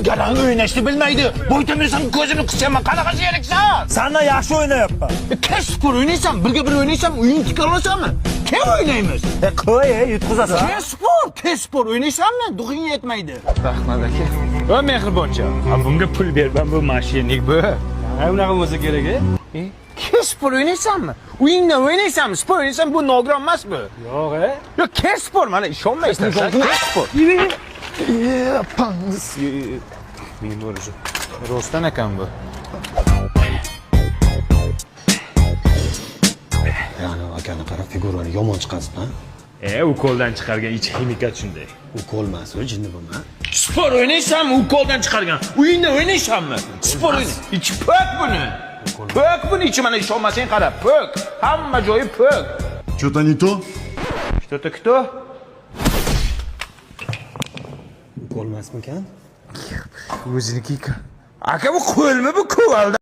Garan o'ynashni bilmaydi. Bo'ytamirsan ko'zini qisaman, qanaqa sheriksan? Sendan yaxshi o'ynayapman. Kes spor o'ynaysan, birga bir o'ynaysan, o'yin tika olasanmi? Kim o'ynaymiz? Qo'y, yutqizasan. Kes spor o'ynaysanmi? Duxing yetmaydi. Rahmat aka. Va mehriboncha. Bunga pul berman, bu mashinik bu. Unaqa bo'lsa kerak, Kes spor o'ynaysanmi? O'yindan o'ynaysanmi? Spor o'ynaysan bu nogiron emas bu. Yo'q, Yo, kes spor, mana ishonmaysan. Kes spor. Pangiz. Men bo'lishi. Rostdan ekan bu. Ya'ni akani qarab figurani yomon chiqaribdi, ha? Ukoldan chiqargan ichki ximikat shunday. Ukol emas, u jinni bo'lma. Spor o'ynaysanmi? Ukoldan chiqargan. O'yinda o'ynaysanmi? Spor o'ynay. Ichi pok buni. Pok buni ichi, mana ishonmasang qarab, pok. Hamma joyi pok. Что-то не то? Что-то кто? Ukol emasmikan? O'ziniki. Aka bu qo'lmi bu ko'valda?